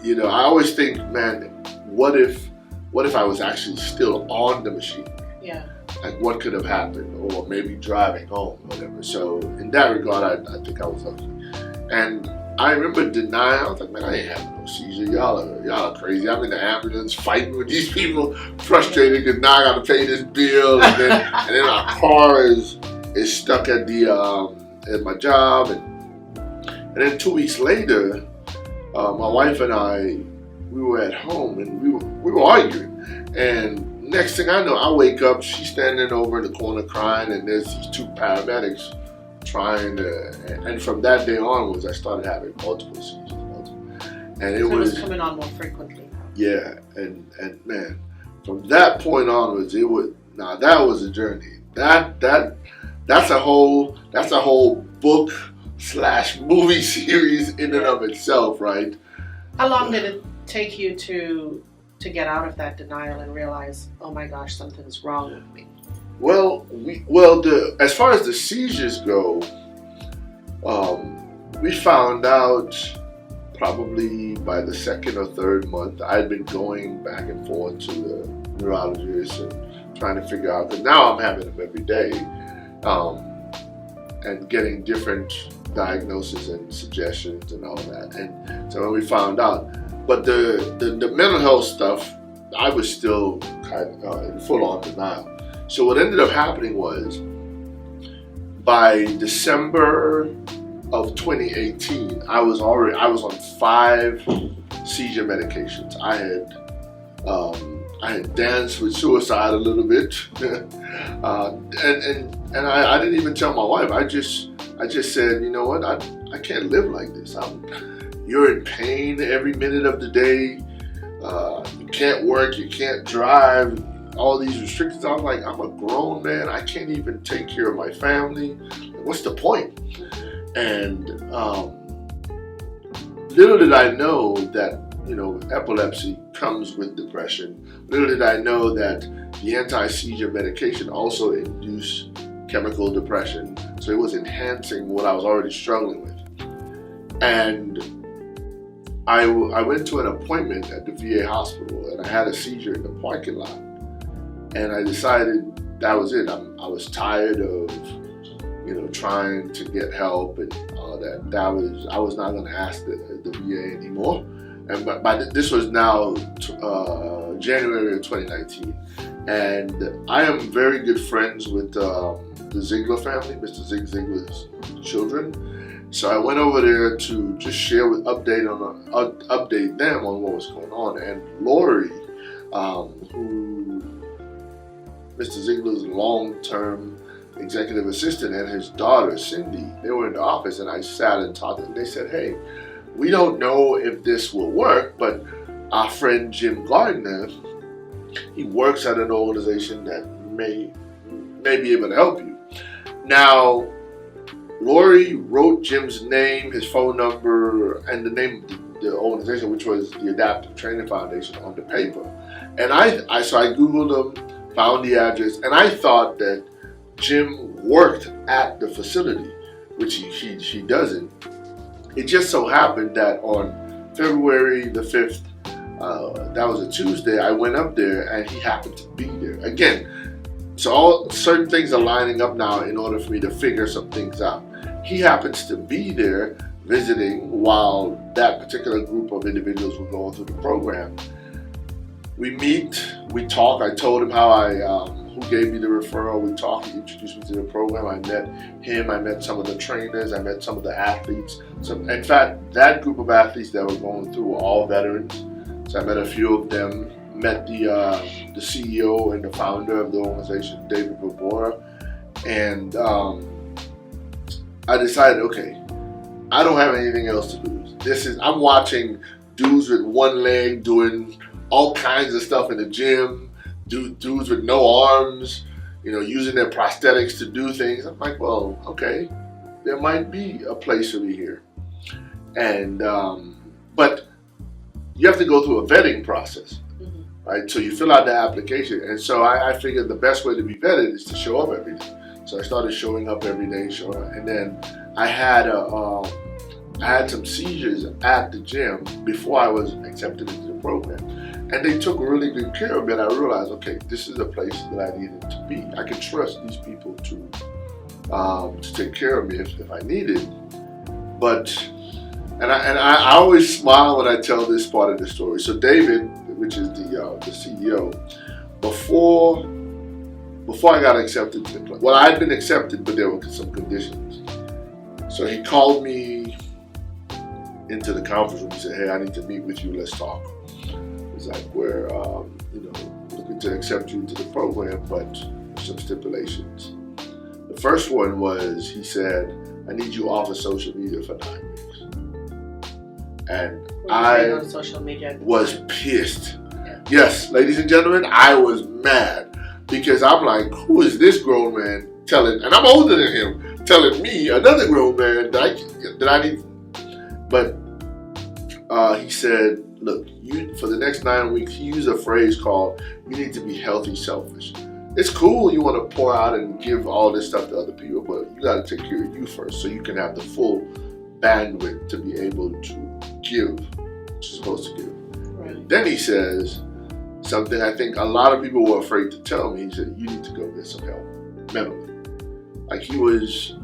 Speaker 2: I always think, man, what if I was actually still on the machine?
Speaker 1: Yeah.
Speaker 2: Like, what could have happened? Or maybe driving home, whatever. So in that regard, I think I was lucky. And I remember denying. I was like, "Man, I ain't having no seizure. Y'all are crazy. I'm in the ambulance fighting with these people, frustrated because now I got to pay this bill, and then our car is stuck at my job." And then 2 weeks later, my wife and I, we were at home and we were arguing. And next thing I know, I wake up, she's standing over in the corner crying, and there's these two paramedics trying to, and from that day onwards, I started having multiple seizures. And it
Speaker 1: was coming on more frequently.
Speaker 2: Yeah, and man, from that point onwards, that was a journey. That's a whole book / movie series in and of itself, right?
Speaker 1: How long did it take you to get out of that denial and realize, oh my gosh, something's wrong with me?
Speaker 2: Well, as far as the seizures go, we found out probably by the second or third month. I'd been going back and forth to the neurologist and trying to figure out, because now I'm having them every day, and getting different diagnoses and suggestions and all that. And so when we found out, but the mental health stuff, I was still kind of in full-on denial. So what ended up happening was, by December of 2018, I was on 5 seizure medications. I had danced with suicide a little bit, and I didn't even tell my wife. I just said, "You know what? I can't live like this. You're in pain every minute of the day. You can't work. You can't drive. All these restrictions." I was like, "I'm a grown man. I can't even take care of my family. What's the point?" And little did I know that epilepsy comes with depression. Little did I know that the anti-seizure medication also induced chemical depression. So it was enhancing what I was already struggling with. And I went to an appointment at the VA hospital, and I had a seizure in the parking lot. And I decided that was it. I was tired of, trying to get help and all that. I was not going to ask the VA anymore. And this was now January of 2019. And I am very good friends with the Ziglar family, Mr. Ziglar's children. So I went over there to just update them on what was going on. And Lori, who Mr. Ziglar's long-term executive assistant, and his daughter Cindy, they were in the office, and I sat and talked to them. They said, "Hey, we don't know if this will work, but our friend Jim Gardner, he works at an organization that may be able to help you." Now, Lori wrote Jim's name, his phone number, and the name of the organization, which was the Adaptive Training Foundation, on the paper. And so I Googled them, found the address, and I thought that Jim worked at the facility, which he doesn't. It just so happened that on February the 5th, that was a Tuesday, I went up there and he happened to be there. Again, so all certain things are lining up now in order for me to figure some things out. He happens to be there visiting while that particular group of individuals were going through the program. We meet, we talk. I told him who gave me the referral. We talked, he introduced me to the program. I met him, I met some of the trainers, I met some of the athletes. So in fact, that group of athletes that were going through were all veterans. So I met a few of them, met the CEO and the founder of the organization, David Vobora. And I decided, okay, I don't have anything else to lose. I'm watching dudes with one leg doing all kinds of stuff in the gym, dudes with no arms, using their prosthetics to do things. I'm like, well, okay, there might be a place for me here. And, but you have to go through a vetting process, right? So you fill out the application. And so I figured the best way to be vetted is to show up every day. So I started showing up every day, and then I had some seizures at the gym before I was accepted into the program. And they took really good care of me, and I realized, okay, this is a place that I needed to be. I could trust these people to take care of me if I needed. And I always smile when I tell this part of the story. So David, which is the CEO, before I got accepted to the club, well, I had been accepted, but there were some conditions. So he called me into the conference room. He said, hey, I need to meet with you. Let's talk. It's like, we're looking to accept you into the program, but some stipulations. The first one was, he said, I need you off of social media for 9 weeks. And I
Speaker 1: on social media
Speaker 2: was pissed. Yeah. Yes, ladies and gentlemen, I was mad because I'm like, who is this grown man telling, and I'm older than him, telling me, another grown man, that I need. But he said, look, for the next 9 weeks, he used a phrase called, you need to be healthy selfish. It's cool you want to pour out and give all this stuff to other people, but you got to take care of you first so you can have the full bandwidth to be able to give what you're supposed to give. Right. Then he says something I think a lot of people were afraid to tell me. He said, you need to go get some help mentally. Like he was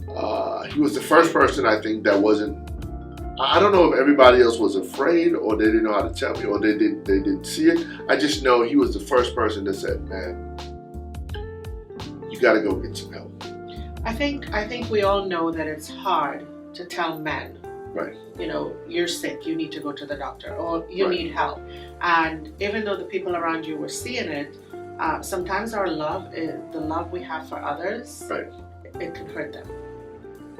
Speaker 2: the first person I think that wasn't, I don't know if everybody else was afraid or they didn't know how to tell me or they didn't see it. I just know he was the first person that said, man, you got to go get some help.
Speaker 1: I think we all know that it's hard to tell men,
Speaker 2: right?
Speaker 1: You're sick, you need to go to the doctor, or you need help. And even though the people around you were seeing it, sometimes our love, the love we have for others,
Speaker 2: right,
Speaker 1: it can hurt them.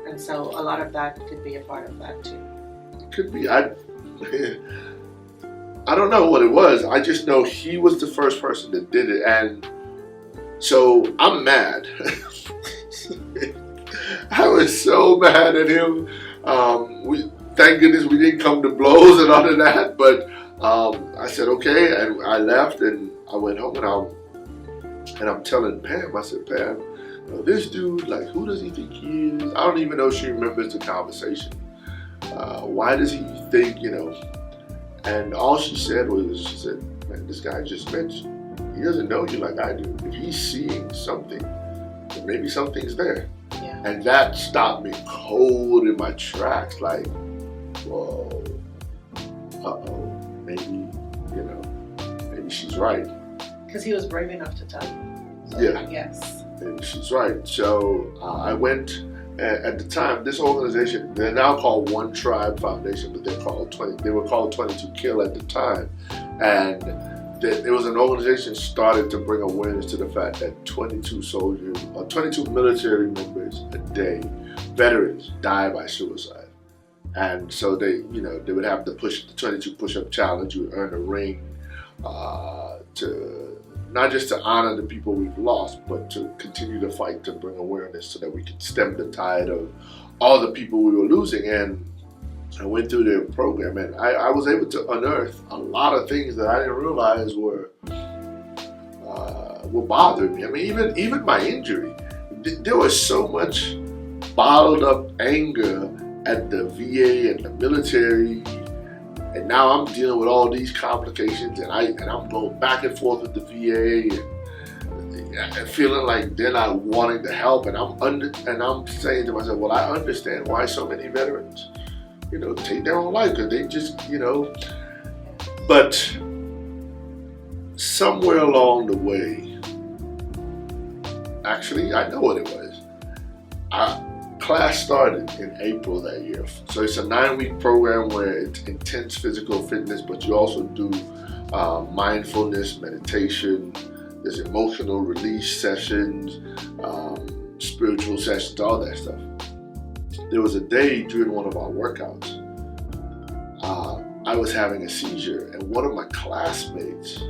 Speaker 1: And so a lot of that could be a part of that too.
Speaker 2: It could be. I don't know what it was. I just know he was the first person that did it, and so I'm mad. I was so mad at him. Thank goodness we didn't come to blows and all of that. But I said okay, and I left and I went home and I'm telling Pam. I said, Pam, this dude, like, who does he think he is? I don't even know if she remembers the conversation. Why does he think, And all she said was, she said, man, this guy just met you. He doesn't know you like I do. If he's seeing something, then maybe something's there.
Speaker 1: Yeah.
Speaker 2: And that stopped me cold in my tracks. Like, whoa, maybe she's right.
Speaker 1: Because he was brave enough to tell you. So,
Speaker 2: yeah.
Speaker 1: Yes.
Speaker 2: And she's right. So I went. At the time, this organization, they're now called One Tribe Foundation, but they were called 22 Kill at the time. And there was an organization started to bring awareness to the fact that 22 soldiers, or 22 military members a day, veterans, die by suicide. And so they would have the 22 push-up challenge. You would earn a ring to not just to honor the people we've lost, but to continue to fight to bring awareness so that we could stem the tide of all the people we were losing. And I went through their program, and I was able to unearth a lot of things that I didn't realize were bothering me. I mean, even my injury, there was so much bottled up anger at the VA and the military. And now I'm dealing with all these complications, and I'm going back and forth with the VA, and feeling like they're not wanting to help. And I'm saying to myself, well, I understand why so many veterans, take their own life because they just, But somewhere along the way, actually, I know what it was. Class started in April that year. So it's a 9-week program where it's intense physical fitness, but you also do mindfulness, meditation, There's emotional release sessions, spiritual sessions, all that stuff. There was a day during one of our workouts, I was having a seizure, and one of my classmates,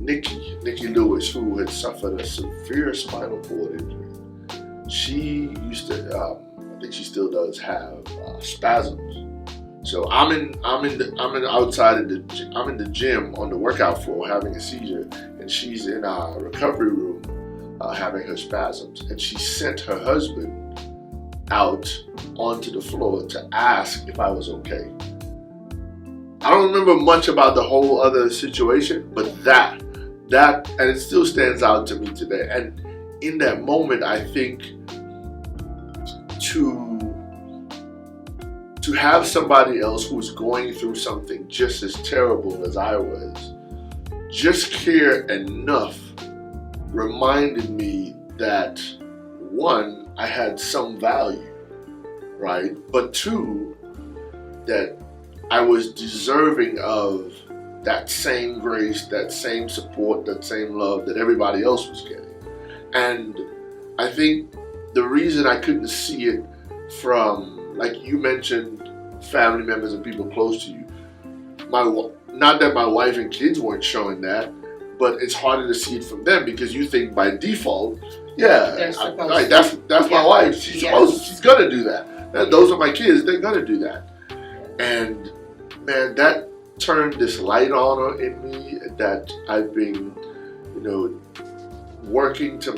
Speaker 2: Nikki Lewis, who had suffered a severe spinal cord injury, she used to, I think she still does have spasms. So I'm in the gym on the workout floor having a seizure, and she's in our recovery room having her spasms, and she sent her husband out onto the floor to ask if I was okay. I don't remember much about the whole other situation, but that, and it still stands out to me today. And in that moment, I think to have somebody else who's going through something just as terrible as I was, just care enough, reminded me that, one, I had some value, right? But two, that I was deserving of that same grace, that same support, that same love that everybody else was getting. And I think the reason I couldn't see it from, like you mentioned, family members and people close to you, not that my wife and kids weren't showing that, but it's harder to see it from them because you think by default, that's my wife. She's gonna do that. Those are my kids. They're gonna do that. And man, that turned this light on in me that I've been, working to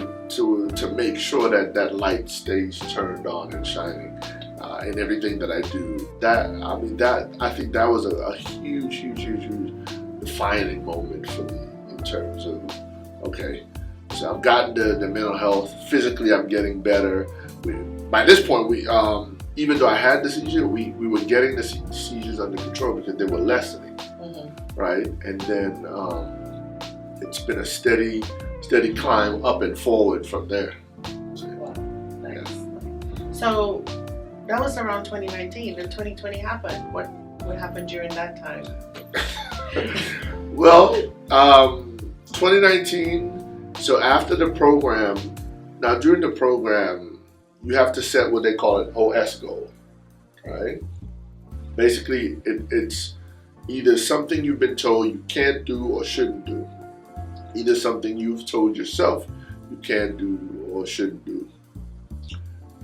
Speaker 2: make sure that light stays turned on and shining in everything that I do. I think that was a huge defining moment for me in terms of, okay, so I've gotten the mental health. Physically, I'm getting better. By this point, even though I had the seizure, we were getting the seizures under control because they were lessening, right? And then it's been a steady climb up and forward from there.
Speaker 1: Wow, nice. Yeah. So that was around 2019. Then 2020 happened. What happened during that time?
Speaker 2: Well, 2019. So after the program, now during the program, you have to set what they call an OS goal, right? Basically, it's either something you've been told you can't do or shouldn't do, either something you've told yourself you can't do or shouldn't do,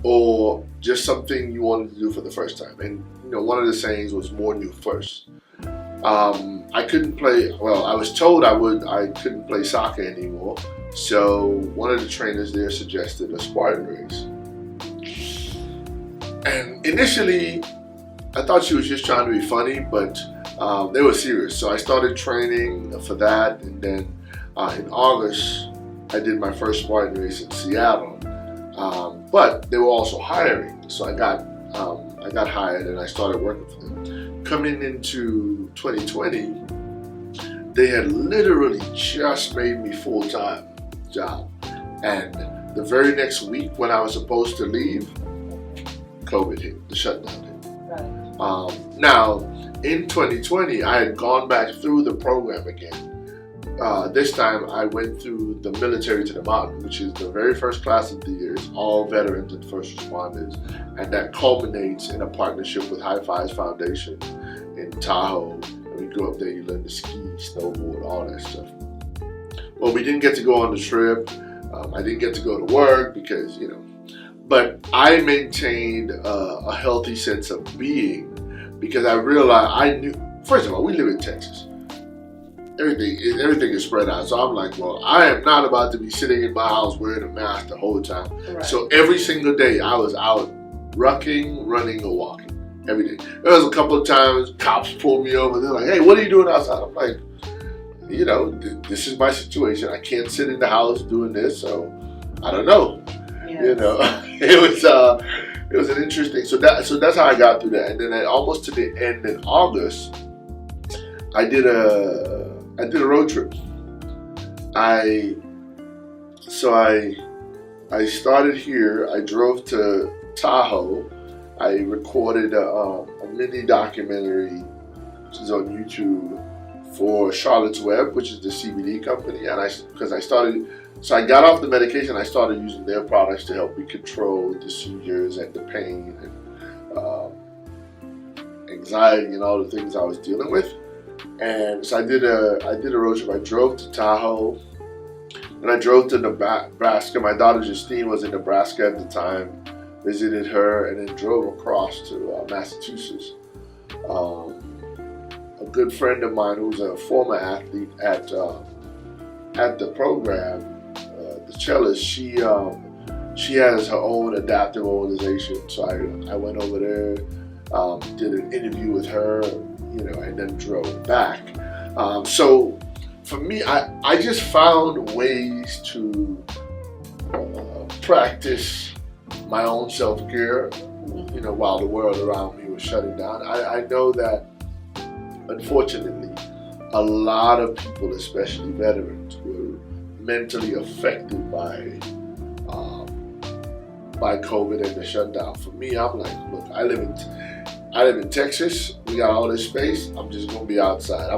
Speaker 2: or just something you wanted to do for the first time. And one of the sayings was more new first. I couldn't play, I was told I couldn't play soccer anymore. So one of the trainers there suggested a Spartan race. And initially, I thought she was just trying to be funny, but they were serious. So I started training for that. And then in August, I did my first Spartan race in Seattle. But they were also hiring. So I got hired and I started working for them. Coming into 2020, they had literally just made me full-time job. And the very next week when I was supposed to leave, COVID hit, the shutdown hit. Right. Now, in 2020, I had gone back through the program again. This time I went through the Military to the Mountain, which is the very first class of the year. It's all veterans and first responders. And that culminates in a partnership with High Fives Foundation in Tahoe. And we go up there, you learn to ski, snowboard, all that stuff. Well, we didn't get to go on the trip. I didn't get to go to work because, but I maintained a healthy sense of being because I realized I knew, first of all, we live in Texas. Everything is spread out. So I'm like, well, I am not about to be sitting in my house wearing a mask the whole time. Right. So every single day I was out rucking, running, or walking. Every day. There was a couple of times cops pulled me over. They're like, hey, what are you doing outside? I'm like, this is my situation. I can't sit in the house doing this, so I don't know. Yes. It was an interesting. So that's how I got through that. And then almost to the end in August, I did a road trip. I started here. I drove to Tahoe. I recorded a mini documentary, which is on YouTube, for Charlotte's Web, which is the CBD company, and I got off the medication. I started using their products to help me control the seizures and the pain and anxiety and all the things I was dealing with. And so I did a road trip. I drove to Tahoe, and I drove to Nebraska. My daughter Justine was in Nebraska at the time. Visited her, and then drove across to Massachusetts. A good friend of mine who's a former athlete at the program, the cellist, she has her own adaptive organization. So I went over there, did an interview with her, and then drove back. So for me, I just found ways to practice my own self-care, while the world around me was shutting down. I know that, unfortunately, a lot of people, especially veterans, were mentally affected by COVID and the shutdown. For me, I'm like, look, I live in Texas. We got all this space. I'm just gonna be outside.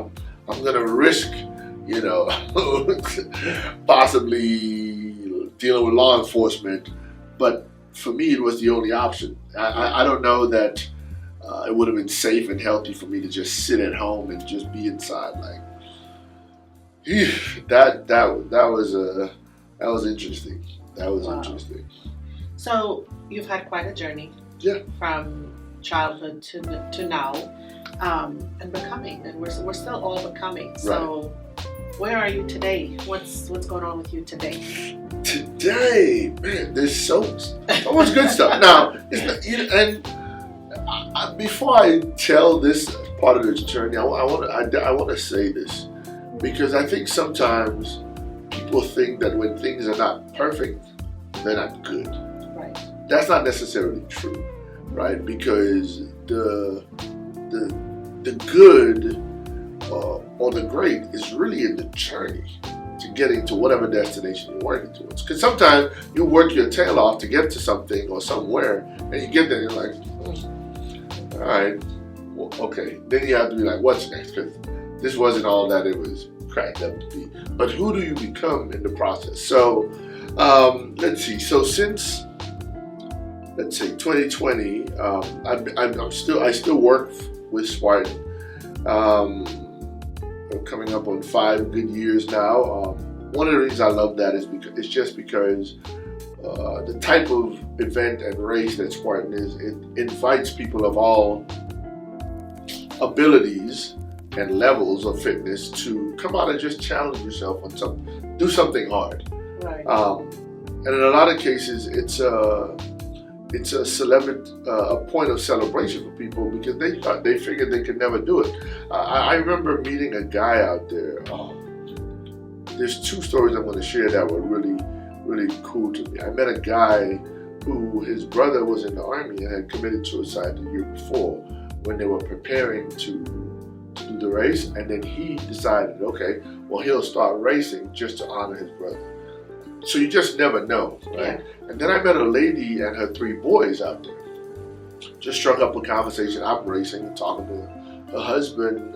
Speaker 2: I'm gonna risk, possibly dealing with law enforcement, but for me, it was the only option. I don't know that it would have been safe and healthy for me to just sit at home and just be inside. Like, that was interesting. That was interesting.
Speaker 1: So you've had quite a journey.
Speaker 2: Yeah.
Speaker 1: From childhood to now, and becoming, and we're still all becoming. So. Right. Where are you today? What's going on with you today?
Speaker 2: Today, man, there's so much good stuff. Now, before I tell this part of this journey, I want to say this, because I think sometimes people think that when things are not perfect, they're not good.
Speaker 1: Right.
Speaker 2: That's not necessarily true, right? Because the good or the great is really in the journey to getting to whatever destination you're working towards. Because sometimes you work your tail off to get to something or somewhere, and you get there and you're like, all right, well, okay. Then you have to be like, what's next? Because this wasn't all that it was cracked up to be. But who do you become in the process? So let's see. So since, let's say 2020, I still work with Spartan. Coming up on 5 good years now. One of the reasons I love that is because the type of event and race that Spartan is, it invites people of all abilities and levels of fitness to come out and just challenge yourself on do something hard.
Speaker 1: Right.
Speaker 2: And in a lot of cases, it's a point of celebration for people, because they figured they could never do it. I remember meeting a guy out there. There's 2 stories I'm going to share that were really, really cool to me. I met a guy who, his brother was in the army and had committed suicide the year before when they were preparing to do the race, and then he decided, okay, well, he'll start racing just to honor his brother. So you just never know, right? Yeah. And then I met a lady and her 3 boys out there. Just struck up a conversation. I'm racing and talking to her. Her husband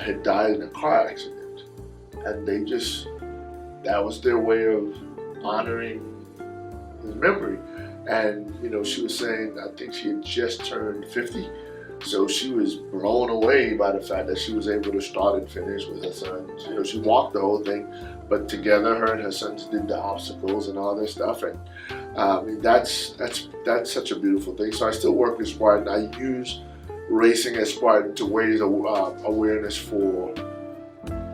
Speaker 2: had died in a car accident. And that was their way of honoring his memory. And, she was saying, I think she had just turned 50. So she was blown away by the fact that she was able to start and finish with her sons. She walked the whole thing, but together her and her sons did the obstacles and all this stuff. And that's such a beautiful thing. So I still work with Spartan. I use racing as Spartan to raise awareness for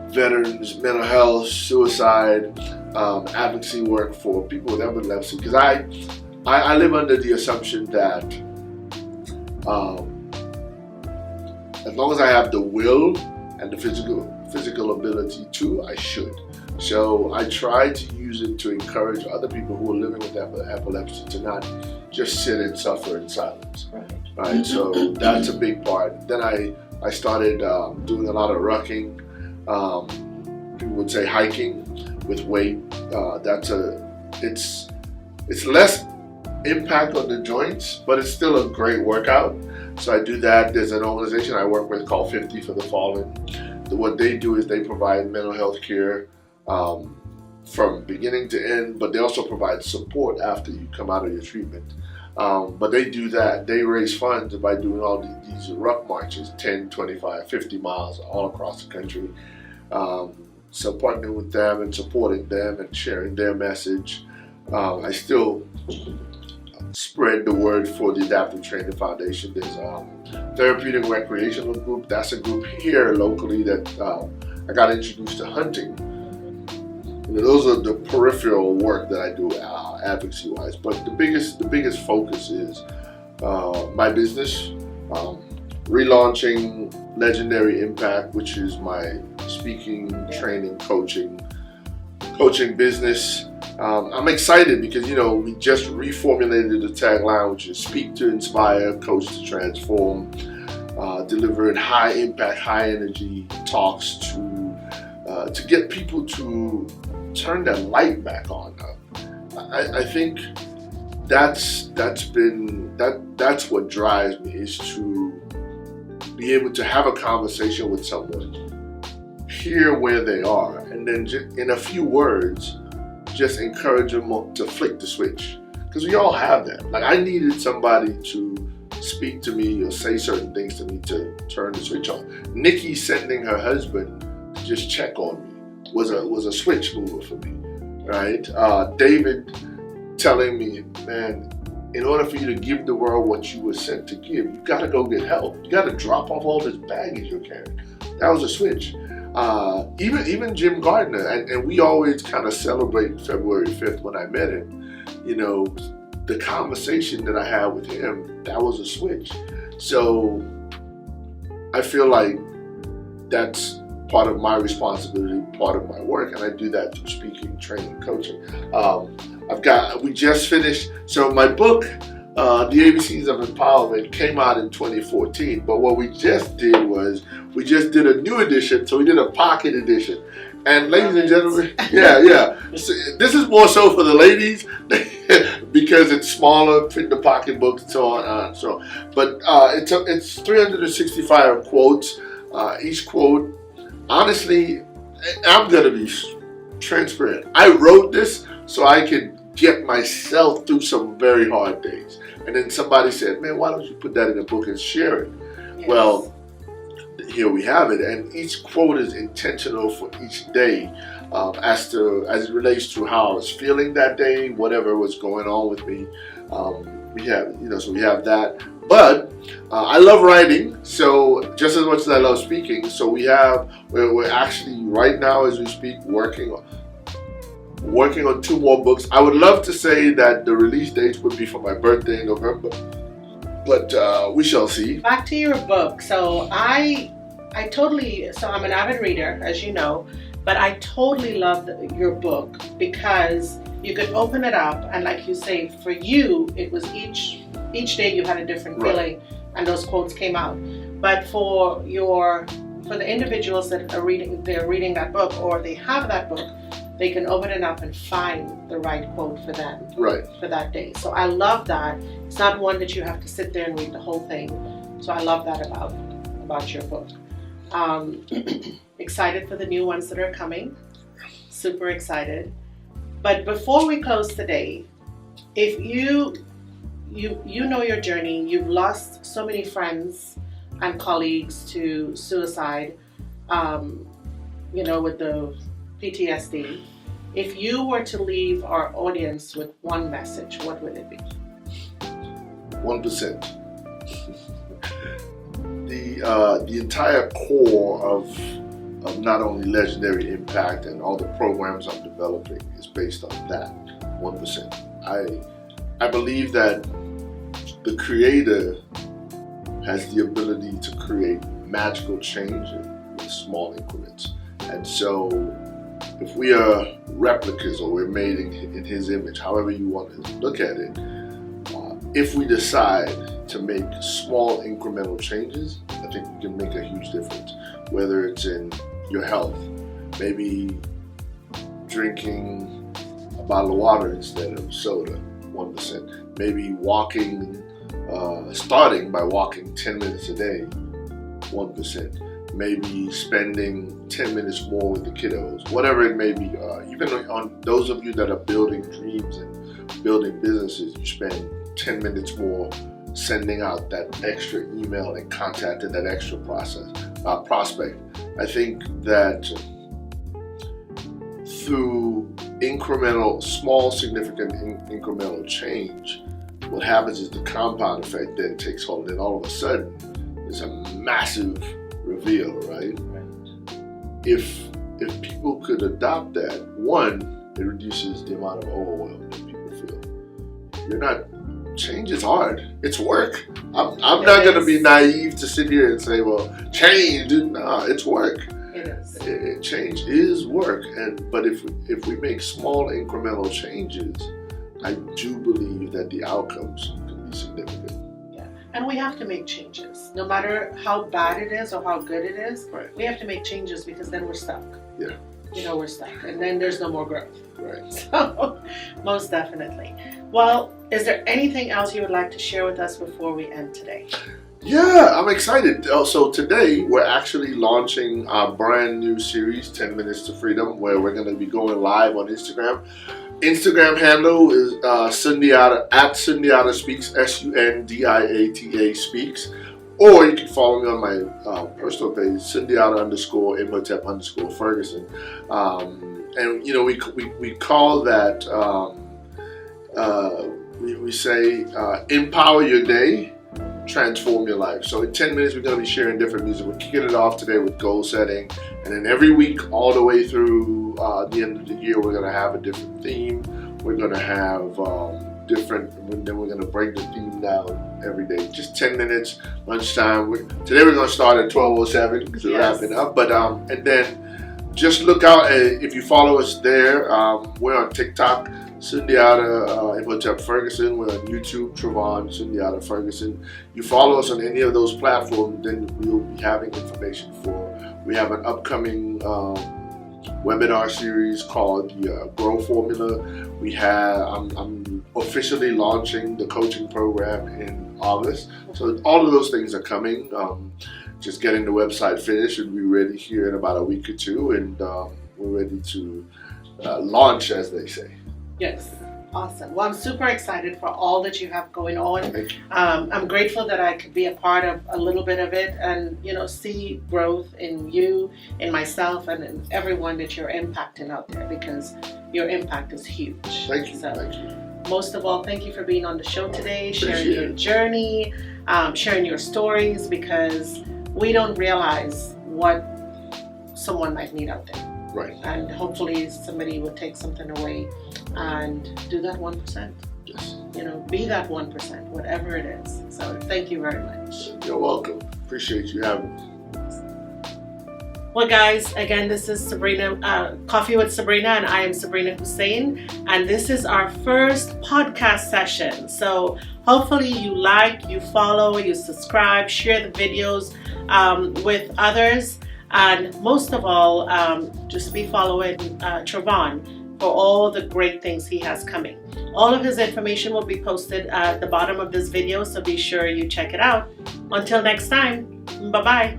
Speaker 2: veterans, mental health, suicide, advocacy work for people with epilepsy. Because I live under the assumption that as long as I have the will and the physical ability to, I should. So I try to use it to encourage other people who are living with epilepsy to not just sit and suffer in silence. Right? So that's a big part. Then I started doing a lot of rucking. People would say hiking with weight. It's less impact on the joints, but it's still a great workout. So I do that. There's an organization I work with called 50 for the Fallen. what they do is they provide mental health care from beginning to end, but they also provide support after you come out of your treatment. But they do that. They raise funds by doing all these ruck marches, 10, 25, 50 miles all across the country. So partnering with them and supporting them and sharing their message. I still spread the word for the Adaptive Training Foundation. There's a therapeutic recreational group. That's a group here locally that I got introduced to hunting. Those are the peripheral work that I do advocacy-wise. But the biggest focus is my business, relaunching Legendary Impact, which is my speaking, training, coaching business. I'm excited because, we just reformulated the tagline, which is speak to inspire, coach to transform, delivering high impact, high energy talks to get people to turn their light back on. I think that's what drives me, is to be able to have a conversation with someone, hear where they are, and then just, in a few words, just encourage them to flick the switch. Because we all have that. Like, I needed somebody to speak to me or say certain things to me to turn the switch on. Nikki sending her husband to just check on me was a switch mover for me, right? David telling me, man, in order for you to give the world what you were sent to give, you got to go get help. You got to drop off all this baggage you're carrying. That was a switch. Even Jim Gardner, and we always kind of celebrate February 5th when I met him. The conversation that I had with him, that was a switch. So I feel like that's part of my responsibility, part of my work, and I do that through speaking, training, coaching. We just finished, so my book, The ABCs of Empowerment, came out in 2014, but what we just did was, we just did a new edition, so we did a pocket edition. And ladies and gentlemen, so this is more so for the ladies, because it's smaller, fit in the pocketbook, and so on. But it's 365 quotes. Each quote, honestly, I'm going to be transparent. I wrote this so I could get myself through some very hard days. And then somebody said, man, why don't you put that in a book and share it? Yes. Well, here we have it. And each quote is intentional for each day, as it relates to how I was feeling that day, whatever was going on with me. We have that. But I love writing, so just as much as I love speaking. So we're actually right now as we speak working on 2 more books. I would love to say that the release dates would be for my birthday in November, but we shall see.
Speaker 1: Back to your book. So I'm an avid reader, as you know, but I totally love your book because you could open it up and, like you say, for you, it was each day you had a different feeling, and those quotes came out. But for the individuals that are reading that book, or they have that book, they can open it up and find the right quote for them for that day. So I love that. It's not one that you have to sit there and read the whole thing. So I love that about your book. Excited for the new ones that are coming. Super excited. But before we close today, if you know your journey, you've lost so many friends and colleagues to suicide, with the PTSD. If you were to leave our audience with one message, what would it be?
Speaker 2: 1%. The entire core of not only Legendary Impact and all the programs I'm developing is based on that 1%. I believe that the Creator has the ability to create magical change in small increments. And so if we are replicas, or we're made in His image, however you want to look at it, if we decide to make small incremental changes, I think we can make a huge difference. Whether it's in your health, maybe drinking a bottle of water instead of soda, 1%. Maybe starting by walking 10 minutes a day, 1%. maybe spending 10 minutes more with the kiddos, whatever it may be. Even on those of you that are building dreams and building businesses, you spend 10 minutes more sending out that extra email and contacting that extra prospect. I think that through small, significant incremental change, what happens is the compound effect then takes hold, and all of a sudden, there's a massive reveal, right? If people could adopt that, one, it reduces the amount of overwhelm that people feel. Change is hard. It's work. I'm not going to be naive to sit here and say, well, change, no, it's work.
Speaker 1: It is.
Speaker 2: Change is work, but if we make small incremental changes, I do believe that the outcomes can be significant.
Speaker 1: Yeah, and we have to make changes, no matter how bad it is or how good it is.
Speaker 2: Right.
Speaker 1: We have to make changes because then we're stuck.
Speaker 2: Yeah.
Speaker 1: We're stuck, and then there's no more growth.
Speaker 2: Right.
Speaker 1: So, most definitely. Well, is there anything else you would like to share with us before we end today?
Speaker 2: Yeah, I'm excited. So today we're actually launching our brand new series, 10 Minutes to Freedom, where we're going to be going live on Instagram. Instagram handle is Sundiata, at Sundiata Speaks, Sundiata Speaks. Or you can follow me on my personal page, Sundiata _ Ferguson. And we call that, we say, empower your day, transform your life. So in 10 minutes, we're going to be sharing different music. We're kicking it off today with goal setting. And then every week, all the way through the end of the year, we're going to have a different theme. We're going to have then we're going to break the theme down every day. Just 10 minutes, lunchtime. Today we're going to start at 12:07 because we're wrapping up. But and then just look out. If you follow us there, we're on TikTok, Sundiata Ferguson. We're on YouTube, Trevon Sundiata Ferguson. You follow us on any of those platforms, then we'll be having information we have an upcoming webinar series called the Grow Formula. I'm officially launching the coaching program in August. So all of those things are coming. Just getting the website finished and be ready here in about a week or two, and we're ready to launch, as they say.
Speaker 1: Yes. Awesome. Well, I'm super excited for all that you have going on.
Speaker 2: Thank you.
Speaker 1: I'm grateful that I could be a part of a little bit of it and, see growth in you, in myself, and in everyone that you're impacting out there, because your impact is huge.
Speaker 2: Thank you.
Speaker 1: So,
Speaker 2: thank you.
Speaker 1: Most of all, thank you for being on the show today, sharing your journey, sharing your stories, because we don't realize what someone might need out there.
Speaker 2: Right.
Speaker 1: And hopefully somebody will take something away and do that 1%.
Speaker 2: Yes.
Speaker 1: Be that 1%, whatever it is. So thank you very much.
Speaker 2: You're welcome. Appreciate you having me.
Speaker 1: Well, guys, again, this is Sabrina, Coffee with Sabrina, and I am Sabrina Hussein, and this is our first podcast session. So hopefully you like, you follow, you subscribe, share the videos with others, and most of all, just be following Trevon for all the great things he has coming. All of his information will be posted at the bottom of this video, so be sure you check it out. Until next time, bye-bye.